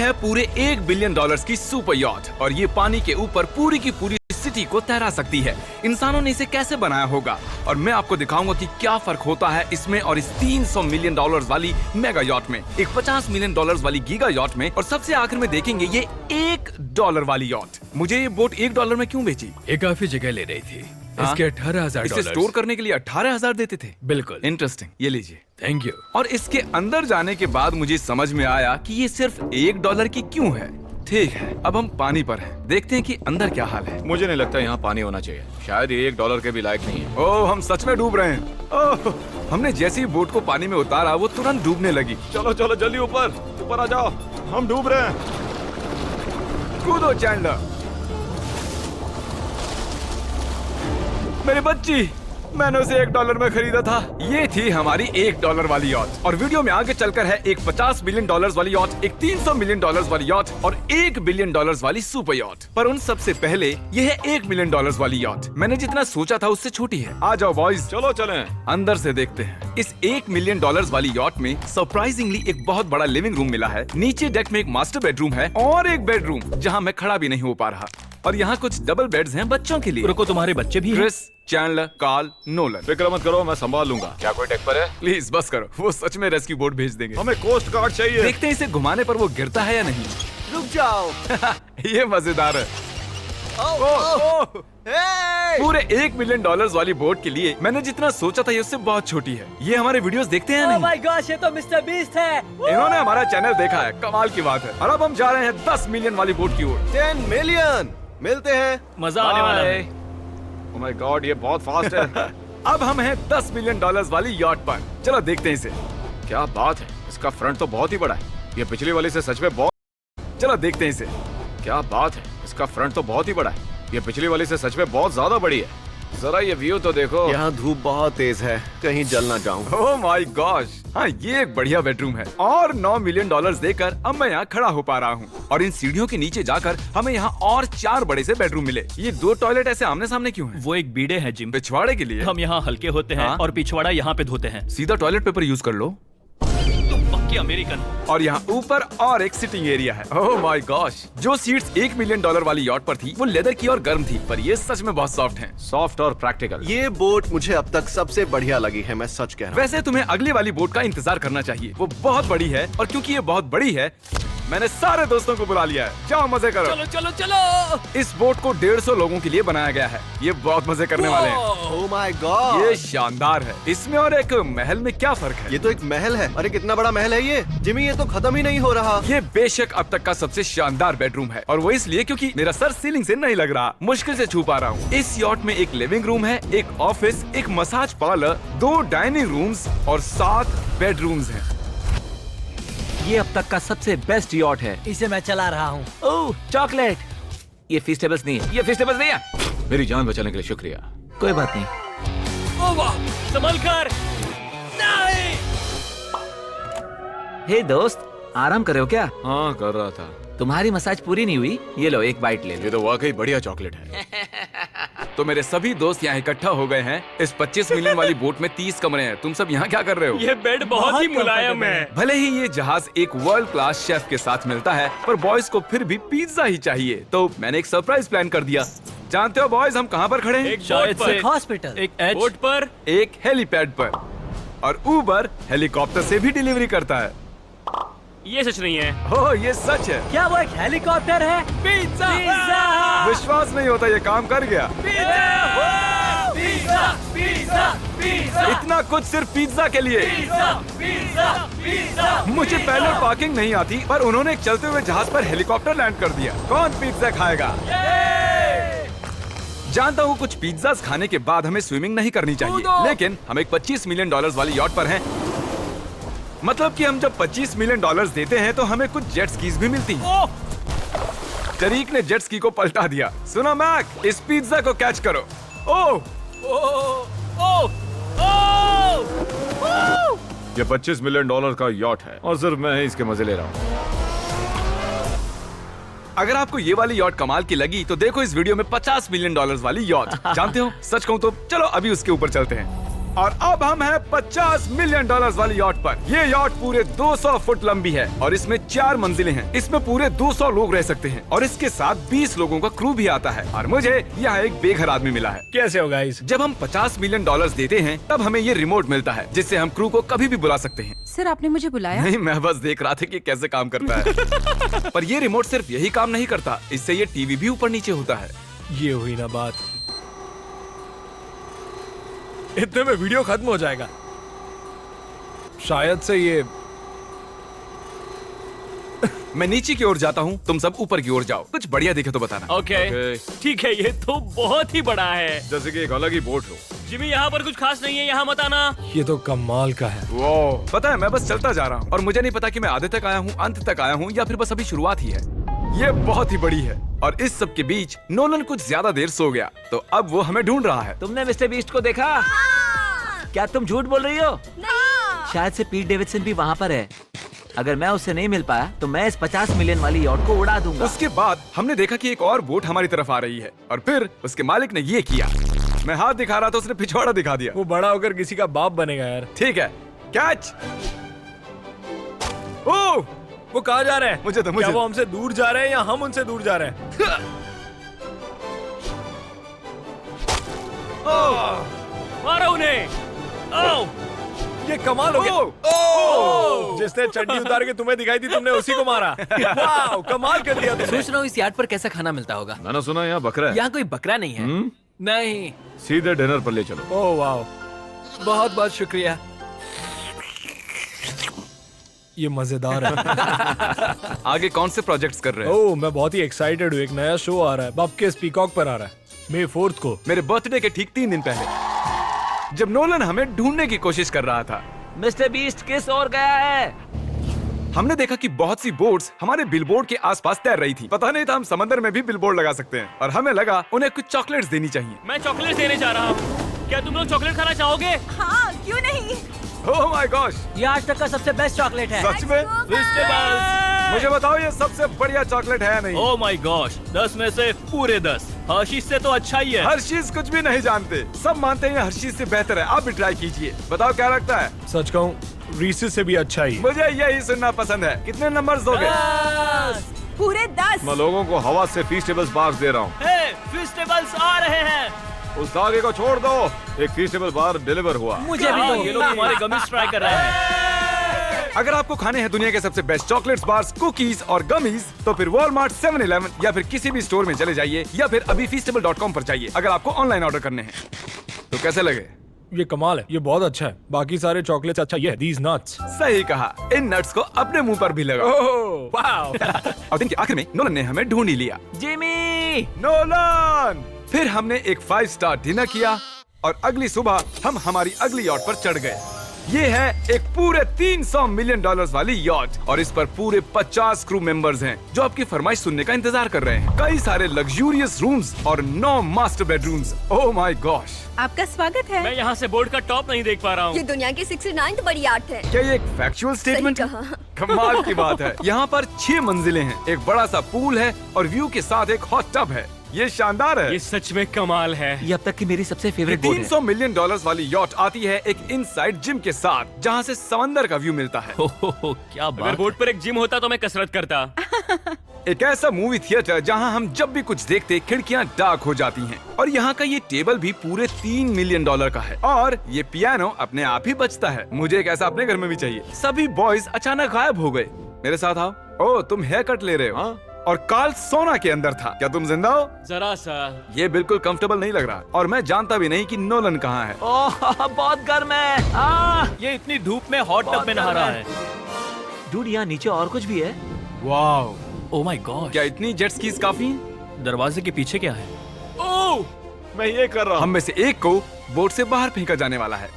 है पूरे $1 बिलियन की सुपर यॉट और ये पानी के ऊपर पूरी की पूरी सिटी को तैरा सकती है। इंसानों ने इसे कैसे बनाया होगा और मैं आपको दिखाऊंगा कि क्या फर्क होता है इसमें और इस $300 मिलियन वाली मेगा यॉट में, एक $50 मिलियन वाली गीगा यॉट में, और सबसे आखिर में देखेंगे ये $1 वाली यॉट। मुझे ये बोट $1 में क्यों बेची? ये काफी जगह ले रही थी। इसके $18,000। इसे स्टोर करने के लिए 18,000 देते थे? बिल्कुल। इंटरेस्टिंग, ये लीजिए। Thank you. और इसके अंदर जाने के बाद मुझे समझ में आया कि ये सिर्फ $1 की क्यों है। ठीक है, अब हम पानी पर हैं, देखते हैं कि अंदर क्या हाल है। मुझे नहीं लगता यहाँ पानी होना चाहिए, शायद ये $1 के भी लायक नहीं है। ओह, हम सच में डूब रहे हैं। ओह, हमने जैसे ही बोट को पानी में उतारा वो तुरंत डूबने लगी। चलो चलो जल्दी ऊपर ऊपर आ जाओ, हम डूब रहे हैं। कूदो चैंडलर। मेरी बच्ची, मैंने उसे $1 में खरीदा था। ये थी हमारी $1 वाली यॉट और वीडियो में आगे चलकर है एक $50 मिलियन वाली यॉट, एक $300 मिलियन वाली यॉट और $1 बिलियन वाली सुपर यॉट। पर उन सबसे पहले ये है $1 मिलियन वाली यॉट। मैंने जितना सोचा था उससे छोटी है। आ जाओ बॉयज, चलो चलें। अंदर से देखते हैं। इस $1 मिलियन वाली यॉट में सरप्राइजिंगली एक बहुत बड़ा लिविंग रूम मिला है। नीचे डेक में एक मास्टर बेडरूम है और एक बेडरूम जहाँ मैं खड़ा भी नहीं हो पा रहा। और यहाँ कुछ डबल बेड्स हैं बच्चों के लिए। रुको, तुम्हारे बच्चे भी हैं? Chris, Chandler, Carl, Nolan. फिक्र मत करो, मैं संभाल लूंगा। क्या कोई टेक पर है? प्लीज बस करो, वो सच में रेस्क्यू बोट भेज देंगे। हमें कोस्ट गार्ड चाहिए। देखते हैं इसे घुमाने पर वो गिरता है या नहीं। रुक जाओ। ये मजेदार है। पूरे $1 मिलियन वाली बोट के लिए मैंने जितना सोचा था ये उससे बहुत छोटी है। ये हमारे वीडियोस देखते हैं या नहीं? माय गॉश, ये तो मिस्टर बीस्ट है। इन्होंने हमारा चैनल देखा है, कमाल की बात है। और अब हम जा रहे हैं 10 मिलियन वाली बोट की ओर। 10 मिलियन मिलते हैं। मजा आने वाला है। ओह माय गॉड, ये बहुत फास्ट है। अब हम हैं $10 मिलियन वाली यॉट पर। चलो देखते हैं इसे। क्या बात है, इसका फ्रंट तो बहुत ही बड़ा है। ये पिछली वाली से सच में बहुत। चलो देखते हैं इसे। क्या बात है, इसका फ्रंट तो बहुत ही बड़ा है। ये पिछली वाली से सच में बहुत ज्यादा बड़ी है। जरा ये व्यू तो देखो। यहाँ धूप बहुत तेज है, कहीं जल ना जाऊं। ओह माय गॉश, हाँ ये एक बढ़िया बेडरूम है। और $9 मिलियन देकर अब मैं यहाँ खड़ा हो पा रहा हूँ। और इन सीढ़ियों के नीचे जाकर हमें यहाँ और 4 बड़े से बेडरूम मिले। ये 2 टॉयलेट ऐसे आमने सामने क्यों हैं? वो एक बीड़े हैं जिम। पिछवाड़े के लिए? हम यहाँ हल्के होते हैं हाँ? और पिछवाड़ा यहाँ पे धोते हैं। सीधा टॉयलेट पेपर यूज कर लो। तुम पक्के अमेरिकन। और यहाँ ऊपर और एक सिटिंग एरिया है। ओह माय गॉश, जो सीट्स $1 मिलियन वाली यॉट पर थी वो लेदर की और गर्म थी, पर ये सच में बहुत सॉफ्ट हैं। सॉफ्ट और प्रैक्टिकल। ये बोट मुझे अब तक सबसे बढ़िया लगी है, मैं सच कह रहा हूँ। वैसे तुम्हें अगली वाली बोट का इंतजार करना चाहिए, वो बहुत बड़ी है। और क्योंकि ये बहुत बड़ी है मैंने सारे दोस्तों को बुला लिया है। जाओ मजे करो। चलो चलो चलो। इस बोट को 150 लोगों के लिए बनाया गया है। ये बहुत मजे करने वाले हैं। ओह माय गॉड, ये शानदार है। इसमें और एक महल में क्या फर्क है? ये तो एक महल है। अरे कितना बड़ा महल है ये जिमी, ये तो खत्म ही नहीं हो रहा। ये बेशक अब तक का सबसे शानदार बेडरूम है और वो इसलिए क्योंकि मेरा सर सीलिंग से नहीं लग रहा, मुश्किल से छू पा रहा हूँ। इस यॉट में एक लिविंग रूम है, एक ऑफिस, एक मसाज पार्लर, 2 डाइनिंग रूम्स और 7 बेडरूम्स हैं। ये अब तक का सबसे बेस्ट यॉट है। इसे मैं चला रहा हूँ। ओह चॉकलेट। ये फीस्टेबल्स नहीं है, ये फीस्टेबल्स नहीं है। मेरी जान बचाने के लिए शुक्रिया। कोई बात नहीं। ओ वाह, संभल कर। नहीं। हे दोस्त, आराम कर रहे हो क्या? हाँ कर रहा था। तुम्हारी मसाज पूरी नहीं हुई, ये लो एक बाइट ले लो। ये तो वाकई बढ़िया चॉकलेट है। तो मेरे सभी दोस्त यहाँ इकट्ठा हो गए हैं। इस 25 मिलियन वाली बोट में 30 कमरे हैं। तुम सब यहाँ क्या कर रहे हो? ये बेड बहुत ही मुलायम है। भले ही ये जहाज एक वर्ल्ड क्लास शेफ के साथ मिलता है, पर बॉयज को फिर भी पिज्जा ही चाहिए। तो मैंने एक सरप्राइज प्लान कर दिया। जानते हो बॉयज हम कहाँ पर खड़े हैं? एक शायद से हॉस्पिटल, एक बोट पर, एक हेलीपैड पर। और उबर हेलीकॉप्टर से भी डिलीवरी करता है। ये सच नहीं है। ओह ये सच है। क्या वो एक हेलीकॉप्टर है? पिज्जा। विश्वास नहीं होता ये काम कर गया। Pizza pizza pizza. इतना कुछ सिर्फ पिज्जा के लिए। मुझे पहले पार्किंग नहीं आती, पर उन्होंने एक चलते हुए जहाज पर हेलीकॉप्टर लैंड कर दिया। कौन पिज्जा खाएगा? जानता हूँ कुछ पिज्जास खाने के बाद हमें स्विमिंग नहीं करनी चाहिए, लेकिन हम एक $25 मिलियन वाली यॉट पर हैं। मतलब कि हम जब $25 मिलियन देते हैं तो हमें कुछ जेट स्कीज भी मिलती हैं। तरीक ने जेट स्की को पलटा दिया। सुनो मैक, इस पिज्जा को कैच करो। ओह ये $25 मिलियन का यॉट है और सिर्फ मैं ही इसके मजे ले रहा हूँ। अगर आपको ये वाली यॉट कमाल की लगी तो देखो इस वीडियो में $50 मिलियन वाली यॉट। जानते हो, सच कहूँ तो चलो अभी उसके ऊपर चलते हैं। और अब हम हैं 50 मिलियन डॉलर्स वाली यॉट पर। ये यॉट पूरे 200 फुट लंबी है और इसमें 4 मंजिलें हैं। इसमें पूरे 200 लोग रह सकते हैं और इसके साथ 20 लोगों का क्रू भी आता है। और मुझे यहाँ एक बेघर आदमी मिला है। कैसे हो गाइस? जब हम 50 मिलियन डॉलर्स देते हैं तब हमें ये रिमोट मिलता है जिससे हम क्रू को कभी भी बुला सकते हैं। सर आपने मुझे बुलाया? नहीं, मैं बस देख रहा था कि कैसे काम करता है। पर ये रिमोट सिर्फ यही काम नहीं करता, इससे ये टीवी भी ऊपर नीचे होता है। ये हुई ना बात, इतने में वीडियो खत्म हो जाएगा। शायद से ये मैं नीचे की ओर जाता हूँ, तुम सब ऊपर की ओर जाओ। कुछ बढ़िया दिखे तो बताना। ओके ठीक है, ये तो बहुत ही बड़ा है। जैसे कि एक अलग ही बोट हो। जिमी यहाँ पर कुछ खास नहीं है, यहाँ मत आना। ये तो कमाल का है। वो पता है, मैं बस चलता जा रहा हूँ और मुझे नहीं पता कि मैं आधे तक आया हूँ, अंत तक आया हूँ या फिर बस अभी शुरुआत ही है। ये बहुत ही बड़ी है और इस सब के बीच नोलन कुछ ज्यादा देर सो गया, तो अब वो हमें ढूंढ रहा है। तुमने मिस्टर बीस्ट को देखा? क्या तुम झूठ बोल रही हो? शायद से पीट डेविडसन भी वहाँ पर है। अगर मैं उससे नहीं मिल पाया तो मैं इस 50 मिलियन वाली यॉट को उड़ा दूंगा। उसके बाद हमने देखा कि एक और बोट हमारी तरफ आ रही है और फिर उसके मालिक ने ये किया। मैं हाथ दिखा रहा था, उसने पिछवाड़ा दिखा दिया। वो बड़ा होकर किसी का बाप बनेगा यार। ठीक है, कैच। ओह, वो कहाँ जा रहे हैं? मुझे तो क्या वो हमसे दूर जा रहे हैं या हम उनसे दूर जा रहे हैं? मारो उन्हें। ओह, ये कमाल हो गया। ओह! जिसने चड्डी उतार के तुम्हें दिखाई थी तुमने उसी को मारा। वाह, कमाल कर दिया तुमने। सोच रहा हूँ इस यार्ड पर कैसा खाना मिलता होगा। मैंने सुना यहाँ बकरा है। यहाँ कोई बकरा नहीं है। नहीं। सीधे डिनर पर ले चलो। ओह वाह, बहुत बहुत शुक्रिया। ये मजेदार है। आगे कौन से प्रोजेक्ट्स कर रहे हैं? ओह, मैं बहुत ही एक्साइटेड हूँ। एक नया शो आ रहा है, बपके पीकॉक पर आ रहा है May 4 को। मेरे बर्थडे के ठीक 3 दिन पहले, जब नोलन हमें ढूंढने की कोशिश कर रहा था। मिस्टर बीस्ट किस ओर गया है? हमने देखा कि बहुत सी बोट्स हमारे बिलबोर्ड के आसपास तैर रही थी। पता नहीं था हम समंदर में भी बिलबोर्ड लगा सकते हैं और हमें लगा उन्हें कुछ चॉकलेट्स देनी चाहिए। मैं चॉकलेट देने जा रहा हूँ। क्या तुम लोग चॉकलेट खाना चाहोगे? हाँ, क्यों नहीं? ओह माय गॉश, ये आज तक का सबसे बेस्ट चॉकलेट है। सच में? मुझे बताओ ये सबसे बढ़िया चॉकलेट है या नहीं? ओह माय गॉश, 10 में से पूरे 10। हर्शीज से तो अच्छा ही है। हर्शीज कुछ भी नहीं जानते, सब मानते हैं हर्शीज से बेहतर है। आप भी ट्राई कीजिए, बताओ क्या लगता है? सच कहूँ रीसेस से भी अच्छा ही। मुझे यही सुनना पसंद है। कितने नंबर्स दोगे? पूरे 10। मैं लोगों को हवा से फीस्टेबल्स बार्स दे रहा हूँ। हे, फेस्टिवल्स आ रहे हैं। उस धागे को छोड़ दो। एक फीस्टेबल बार डिलीवर हुआ। मुझे भी हाँ, दो। ये लोग हमारे गमीज ट्राई कर रहे हैं। अगर आपको खाने हैं दुनिया के सबसे बेस्ट चॉकलेट्स, बार्स, कुकीज और गमीज, तो फिर वॉलमार्ट, 7-Eleven या फिर किसी भी स्टोर में चले जाइए या फिर अभी feastable.com पर जाइए अगर आपको ऑनलाइन ऑर्डर करने हैं। तो कैसे लगे? ये कमाल है, ये बहुत अच्छा है। बाकी सारे चॉकलेट्स अच्छा, ये these nuts। सही कहा, इन नट्स को अपने मुंह पर भी लगाओ। Oh wow. और दिन के आखिर में नोलन ने हमें ढूंढ ही लिया। जिमी! नोलन! फिर हमने एक 5 स्टार डिनर किया और अगली सुबह हम हमारी अगली यॉट पर चढ़ गए। ये है एक पूरे 300 मिलियन डॉलर्स वाली यॉट और इस पर पूरे 50 क्रू मेंबर्स हैं जो आपकी फरमाइश सुनने का इंतजार कर रहे हैं। कई सारे लग्जूरियस रूम्स और 9 master bedrooms. Oh my gosh, आपका स्वागत है। मैं यहाँ से बोर्ड का टॉप नहीं देख पा रहा ये हूँ। दुनिया की 69th बड़ी आर्ट है। क्या ये एक फैक्चुअल स्टेटमेंट है? कहा। कमाल की बात है। यहाँ पर 6 मंजिलें हैं, एक बड़ा सा पूल है और व्यू के साथ एक हॉट टब है। ये शानदार है। ये सच में कमाल है। ये अब तक की मेरी सबसे ये फेवरेट बोट है। 300 मिलियन डॉलर्स वाली यॉट आती है एक इनसाइड जिम के साथ जहाँ से समंदर का व्यू मिलता है। क्या अगर बात! बोर्ड पर एक जिम होता तो मैं कसरत करता। एक ऐसा मूवी थिएटर जहां हम जब भी कुछ देखते खिड़कियां डार्क हो जाती हैं। और यहाँ का ये टेबल भी पूरे 3 मिलियन डॉलर का है और ये पियानो अपने आप ही बजता है। मुझे एक ऐसा अपने घर में भी चाहिए। सभी बॉयज अचानक गायब हो गए। मेरे साथ आओ। ओह, तुम हेयर कट ले रहे हो? हाँ? और कार्ल सोना के अंदर था। क्या तुम जिंदा हो? जरा सा। ये बिल्कुल कंफर्टेबल नहीं लग रहा और मैं जानता भी नहीं कि नोलन कहाँ है। ओह, बहुत गर्म है। ये इतनी धूप में हॉट टब में नहा रहा है। डूड, यहाँ नीचे और कुछ भी है। वाओ, ओह माय गॉड, क्या इतनी जेट स्कीज काफी हैं? दरवाजे के पीछे क्या है? ओह, मैं ये कर रहा हम हूँ। में से एक को बोट से बाहर फेंका जाने वाला है।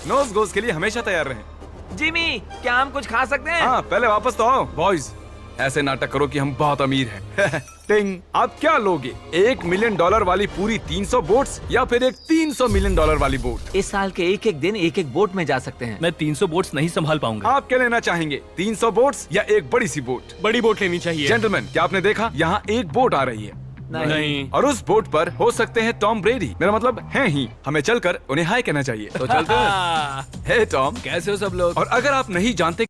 नोज गोज के लिए हमेशा तैयार रहें। जिमी, क्या हम कुछ खा सकते हैं? हाँ, पहले वापस तो आओ बॉयज। ऐसे नाटक करो कि हम बहुत अमीर हैं। टिंग, आप क्या लोगे? $1 मिलियन वाली पूरी 300 बोट्स या फिर एक $300 मिलियन वाली बोट? इस साल के एक एक दिन एक एक बोट में जा सकते हैं। मैं 300 बोट्स नहीं संभाल पाऊंगा। आप क्या लेना चाहेंगे, 300 बोट्स या एक बड़ी सी बोट? बड़ी बोट लेनी चाहिए। जेंटलमैन, क्या आपने देखा यहाँ एक बोट आ रही है? नहीं। और उस बोट पर हो सकते हैं टॉम ब्रेडी, मेरा मतलब है ही। हमें चलकर उन्हें हाय कहना चाहिए। तो चलते हैं। हे टॉम, कैसे हो सब लोग? और अगर आप नहीं जानते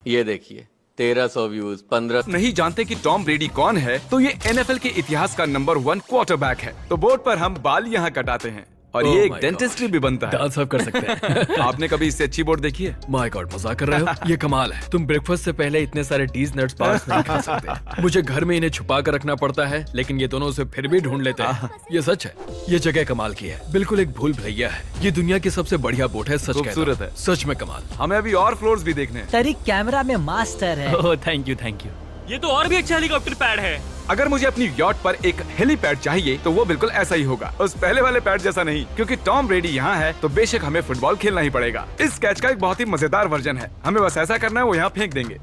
ये देखिए 1300 व्यूज 15 नहीं जानते कि टॉम ब्रेडी कौन है, तो ये NFL के इतिहास का नंबर 1 क्वार्टरबैक है। तो बोर्ड पर हम बाल यहाँ कटाते हैं और ये एक डेंटिस्ट्री भी बनता है। दांत साफ कर सकते हैं। आपने कभी इससे अच्छी बोर्ड देखी है? माय गॉड, मजाक कर रहे हो? ये कमाल है। तुम ब्रेकफास्ट से पहले इतने सारे टीज नट्स पास नहीं खा सकते। मुझे घर में इन्हें छुपा कर रखना पड़ता है, लेकिन ये दोनों उसे फिर भी ढूंढ लेते हैं। ये सच है। ये जगह कमाल की है, बिल्कुल एक भूल भुलैया है। ये दुनिया की सबसे बढ़िया बोट है, सच खूबसूरत कहता हूं। है। सच में कमाल। हमें अभी और फ्लोर्स भी देखने हैं। तरीक कैमरा में मास्टर है। Oh thank you thank you. ये तो और भी अच्छा हेलीकॉप्टर पैड है। अगर मुझे अपनी यॉट पर एक हेलीपैड चाहिए तो वो बिल्कुल ऐसा ही होगा, उस पहले वाले पैड जैसा नहीं। क्योंकि टॉम ब्रेडी यहाँ है तो बेशक हमें फुटबॉल खेलना ही पड़ेगा। इस कैच का एक बहुत ही मजेदार वर्जन है, हमें बस ऐसा करना है, वो यहाँ फेंक देंगे।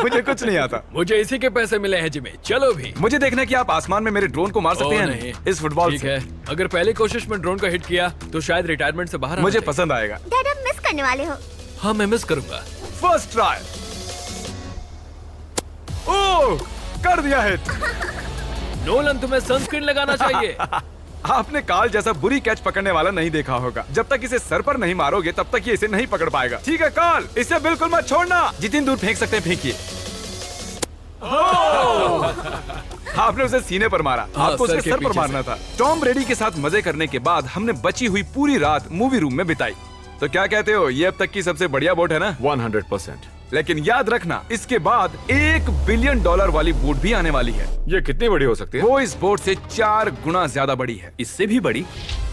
मुझे कुछ नहीं आता। मुझे इसी के पैसे मिले हैं जिम्मी, चलो भी। मुझे देखना कि आप आसमान में मेरे ड्रोन को मार सकते हैं नहीं। इस फुटबॉल ठीक से। है, अगर पहली कोशिश में ड्रोन को हिट किया तो शायद रिटायरमेंट से बाहर मुझे पसंद आएगा। डैड आप मिस करने वाले हो। हाँ मैं मिस करूंगा। First try. ओह, कर दिया हिट। नोलन तुम्हें सनस्क्रीन लगाना चाहिए। आपने काल जैसा बुरी कैच पकड़ने वाला नहीं देखा होगा। जब तक इसे सर पर नहीं मारोगे तब तक ये इसे नहीं पकड़ पाएगा। ठीक है काल, इसे बिल्कुल मत छोड़ना। जितनी दूर फेंक सकते हैं फेंकिए। आपने उसे सीने पर मारा, आपको सर उसके के सर पर पीछे मारना था। टॉम ब्रेडी के साथ मजे करने के बाद हमने बची हुई पूरी रात मूवी रूम में बिताई। तो क्या कहते हो, ये अब तक की सबसे बढ़िया बोट है ना? 100%। लेकिन याद रखना, इसके बाद $1 बिलियन वाली बोट भी आने वाली है। ये कितनी बड़ी हो सकती है? वो इस बोट से 4 गुना ज्यादा बड़ी है। इससे भी बड़ी?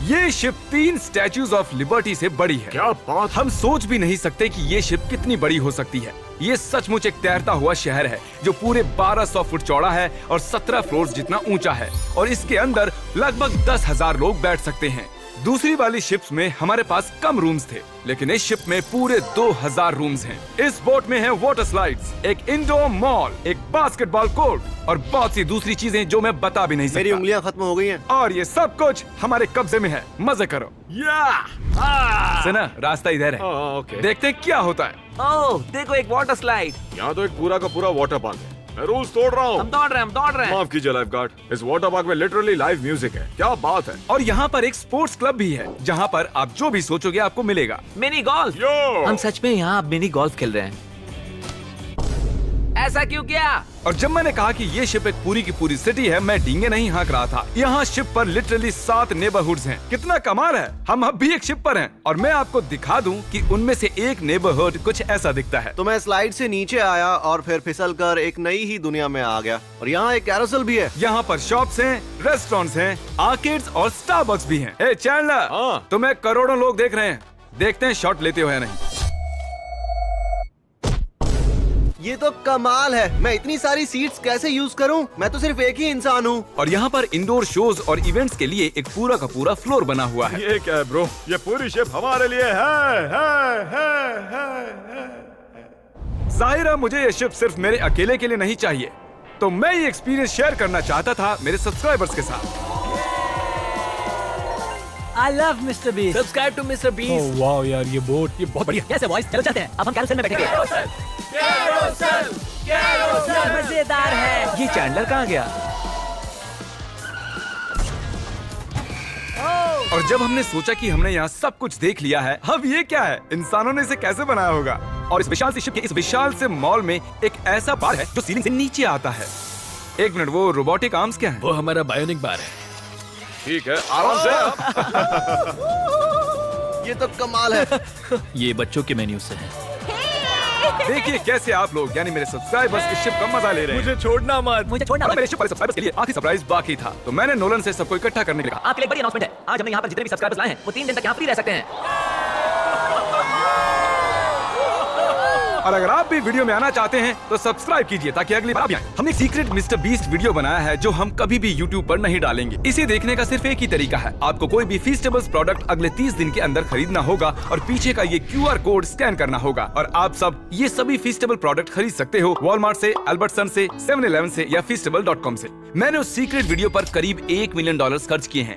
ये शिप 3 स्टैच्यूज ऑफ लिबर्टी से बड़ी है। क्या बात! हम सोच भी नहीं सकते कि ये शिप कितनी बड़ी हो सकती है। ये सचमुच एक तैरता हुआ शहर है जो पूरे 1200 फुट चौड़ा है और 17 फ्लोर्स जितना ऊंचा है, और इसके अंदर लगभग 10,000 लोग बैठ सकते हैं। दूसरी वाली शिप्स में हमारे पास कम रूम्स थे, लेकिन इस शिप में पूरे 2000 रूम्स हैं। इस बोट में है वाटर स्लाइड्स, एक इंडोर मॉल, एक बास्केटबॉल कोर्ट और बहुत सी दूसरी चीजें जो मैं बता भी नहीं मेरी सकता। उंगलियां खत्म हो गई हैं। और ये सब कुछ हमारे कब्जे में है। मजे करो। सुना, रास्ता इधर है। ओके। देखते हैं क्या होता है। ओह देखो, एक वाटर स्लाइड। यहाँ तो एक पूरा का पूरा वाटर पार्क है। मैं रूल्स तोड़ रहा हूँ। हम दौड़ रहे हैं। माफ कीजिए लाइफ गार्ड, इस वाटर पार्क में लिटरली लाइव म्यूजिक है। क्या बात है! और यहाँ पर एक स्पोर्ट्स क्लब भी है जहाँ पर आप जो भी सोचोगे आपको मिलेगा। Mini golf. यो! हम सच में यहाँ मिनी गोल्फ खेल रहे हैं। ऐसा क्यों किया? और जब मैंने कहा कि ये शिप एक पूरी की पूरी सिटी है, मैं डींगे नहीं हाँक रहा था। यहाँ शिप पर लिटरली 7 नेबरहुड्स हैं। कितना कमाल है, हम अब भी एक शिप पर हैं। और मैं आपको दिखा दूं कि उनमें से एक नेबरहुड कुछ ऐसा दिखता है। तो मैं स्लाइड से नीचे आया और फिर फिसल कर एक नई ही दुनिया में आ गया। और यहाँ एक कैरोसेल भी है। यहाँ पर शॉप्स हैं, रेस्टोरेंट्स हैं, आर्केड्स और स्टारबक्स भी हैं। ए चैंडलर, हाँ। तुम्हें करोड़ों लोग देख रहे हैं। देखते हैं शॉट लेते हो या नहीं। ये तो कमाल है। मैं इतनी सारी सीट्स कैसे यूज करूं? मैं तो सिर्फ एक ही इंसान हूँ। और यहाँ पर इंडोर शोज और इवेंट्स के लिए एक पूरा का पूरा फ्लोर बना हुआ है। ये क्या है ब्रो? ये पूरी शिप हमारे लिए है। जाहिर है मुझे ये शिप सिर्फ मेरे अकेले के लिए नहीं चाहिए, तो मैं ये एक्सपीरियंस शेयर करना चाहता था मेरे सब्सक्राइबर्स के साथ। I love Mr. Beast. Subscribe to Mister Beast. वाह यार, ये बोट ये बहुत बढ़िया। कैसे बॉयज? चलो चलते हैं। अब हम कैरोसेल में बैठेंगे। मजेदार है। ये चैंडलर कहाँ गया? और जब हमने सोचा कि हमने यहाँ सब कुछ देख लिया है, अब ये क्या है, इंसानों ने इसे कैसे बनाया होगा। और इस विशाल सी शिप के इस विशाल से मॉल में एक ऐसा बार है जो सीलिंग से नीचे आता है। एक मिनट, वो रोबोटिक आर्म्स क्या है? वो हमारा बायोनिक बार है। ठीक है, आराम से। ये तो कमाल है। ये बच्चों के मेन्यू से है। देखिए कैसे आप लोग यानी मेरे सब्सक्राइबर्स इस शिप का मजा ले रहे हैं। मुझे छोड़ना मत। मुझे छोड़ना और मत। मेरे शिप वाले सब्सक्राइबर्स के लिए आखिरी सरप्राइज बाकी था, तो मैंने नोलन से सबको इकट्ठा करने के लिए कहा। आपके लिए एक बड़ी अनाउंसमेंट है। आज हमने यहाँ पर जितने भी सब्सक्राइबर्स लाए हैं वो 3 दिन तक यहाँ फ्री रह सकते हैं। और अगर आप भी वीडियो में आना चाहते हैं तो सब्सक्राइब कीजिए ताकि अगली बार आप भी आएं। हमने सीक्रेट मिस्टर बीस्ट वीडियो बनाया है जो हम कभी भी यूट्यूब पर नहीं डालेंगे। इसे देखने का सिर्फ एक ही तरीका है, आपको कोई भी फीस्टेबल्स प्रोडक्ट अगले 30 दिन के अंदर खरीदना होगा और पीछे का ये QR कोड स्कैन करना होगा और आप सब ये सभी फीस्टेबल प्रोडक्ट खरीद सकते हो वॉलमार्ट से, अल्बर्टसन से, 7-Eleven से या feastable.com से। मैंने उस सीक्रेट वीडियो पर करीब $1 मिलियन खर्च किए हैं।